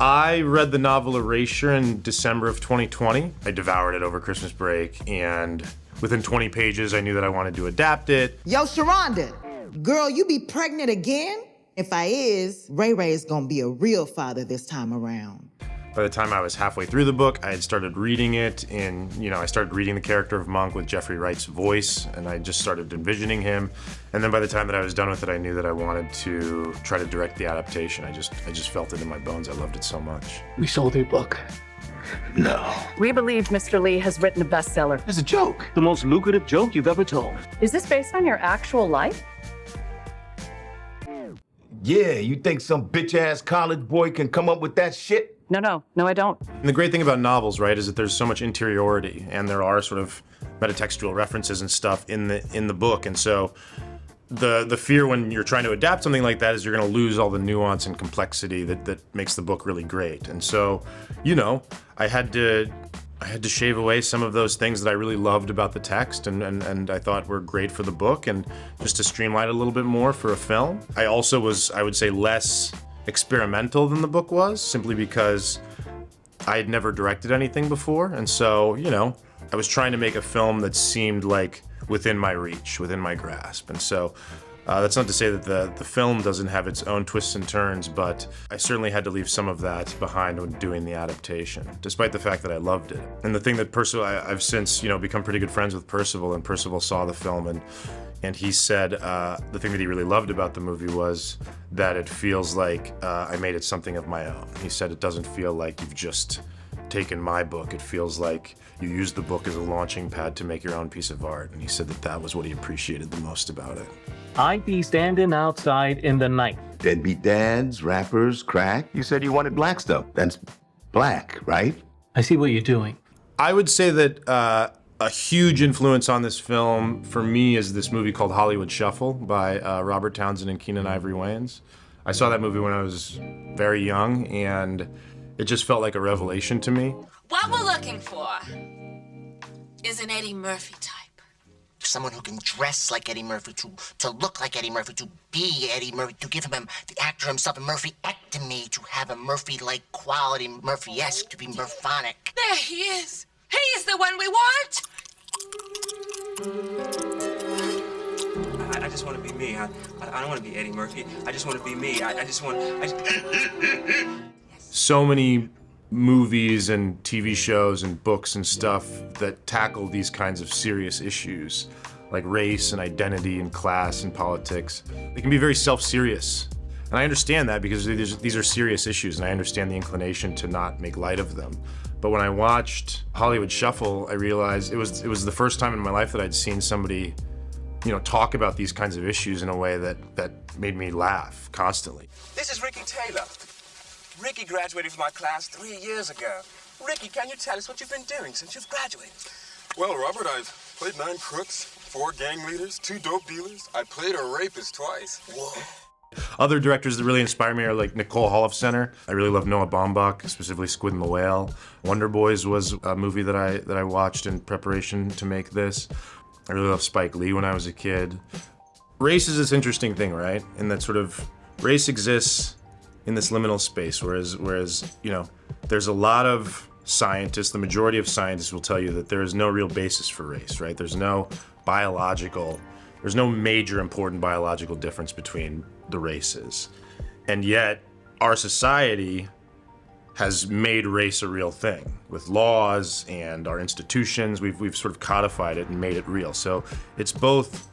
I read the novel Erasure in December of 2020. I devoured it over Christmas break, and within 20 pages, I knew that I wanted to adapt it. Yo, Sharonda, girl, you be pregnant again? If I is, Ray Ray is gonna be a real father this time around. By the time I was halfway through the book, I had started reading it, and I started reading the character of Monk with Jeffrey Wright's voice, and I just started envisioning him. And then by the time that I was done with it, I knew that I wanted to try to direct the adaptation. I just felt it in my bones. I loved it so much. We sold your book. No. We believe Mr. Lee has written a bestseller. It's a joke. The most lucrative joke you've ever told. Is this based on your actual life? Yeah, you think some bitch-ass college boy can come up with that shit? No, I don't. And the great thing about novels, right, is that there's so much interiority, and there are sort of metatextual references and stuff in the book. And so the fear when you're trying to adapt something like that is you're going to lose all the nuance and complexity that makes the book really great. And so, I had to shave away some of those things that I really loved about the text and I thought were great for the book, and just to streamline it a little bit more for a film. I also was, I would say, less experimental than the book was, simply because I had never directed anything before. And so, I was trying to make a film that seemed like within my reach, within my grasp. And so that's not to say that the film doesn't have its own twists and turns, but I certainly had to leave some of that behind when doing the adaptation, despite the fact that I loved it. And the thing that Percival, I've since, become pretty good friends with Percival, and Percival saw the film and he said the thing that he really loved about the movie was that it feels like I made it something of my own. He said it doesn't feel like you've just taken my book. It feels like you used the book as a launching pad to make your own piece of art. And he said that was what he appreciated the most about it. I'd be standing outside in the night. Deadbeat dads, rappers, crack. You said you wanted black stuff. That's black, right? I see what you're doing. I would say that a huge influence on this film for me is this movie called Hollywood Shuffle by Robert Townsend and Keenan Ivory Wayans. I saw that movie when I was very young, and it just felt like a revelation to me. What we're looking for is an Eddie Murphy type. Someone who can dress like Eddie Murphy, to look like Eddie Murphy, to be Eddie Murphy, to give him the actor himself a Murphy-ectomy, to have a Murphy-like quality, Murphy-esque, to be Murphonic. There he is. He is the one we want. I just want to be me. I don't want to be Eddie Murphy. I just want to be me. I just want. So many movies and TV shows and books and stuff that tackle these kinds of serious issues, like race and identity and class and politics. They can be very self-serious. And I understand that because these are serious issues, and I understand the inclination to not make light of them. But when I watched Hollywood Shuffle, I realized it was the first time in my life that I'd seen somebody, talk about these kinds of issues in a way that made me laugh constantly. This is Ricky Taylor. Ricky graduated from our class 3 years ago. Ricky, can you tell us what you've been doing since you've graduated? Well, Robert, I've played 9 crooks, 4 gang leaders, 2 dope dealers. I played a rapist twice. Whoa. Other directors that really inspire me are like Nicole Holofcener. I really love Noah Baumbach, specifically Squid and the Whale. Wonder Boys was a movie that I watched in preparation to make this. I really love Spike Lee when I was a kid. Race is this interesting thing, right? In that sort of race exists in this liminal space, whereas there's a lot of scientists, the majority of scientists will tell you that there is no real basis for race, right? There's no major important biological difference between the races. And yet, our society has made race a real thing. With laws and our institutions, we've sort of codified it and made it real. So it's both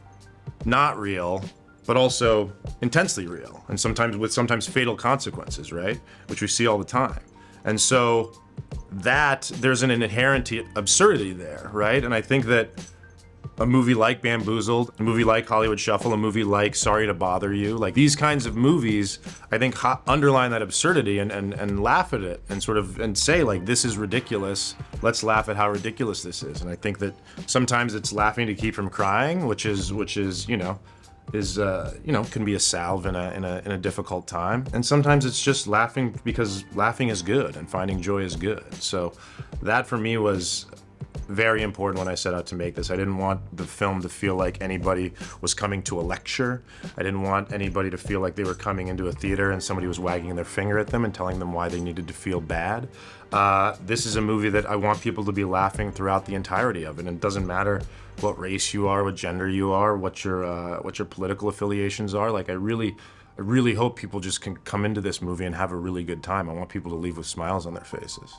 not real, but also intensely real, and sometimes fatal consequences, right? Which we see all the time. And so there's an inherent absurdity there, right? And I think that a movie like Bamboozled, a movie like Hollywood Shuffle, a movie like Sorry to Bother You, like these kinds of movies, I think underline that absurdity and laugh at it and say like, this is ridiculous. Let's laugh at how ridiculous this is. And I think that sometimes it's laughing to keep from crying, which is can be a salve in a difficult time. And sometimes it's just laughing because laughing is good and finding joy is good. So that for me was very important when I set out to make this. I didn't want the film to feel like anybody was coming to a lecture. I didn't want anybody to feel like they were coming into a theater and somebody was wagging their finger at them and telling them why they needed to feel bad. This is a movie that I want people to be laughing throughout the entirety of it. And it doesn't matter what race you are, what gender you are, what your political affiliations are. Like, I really hope people just can come into this movie and have a really good time. I want people to leave with smiles on their faces.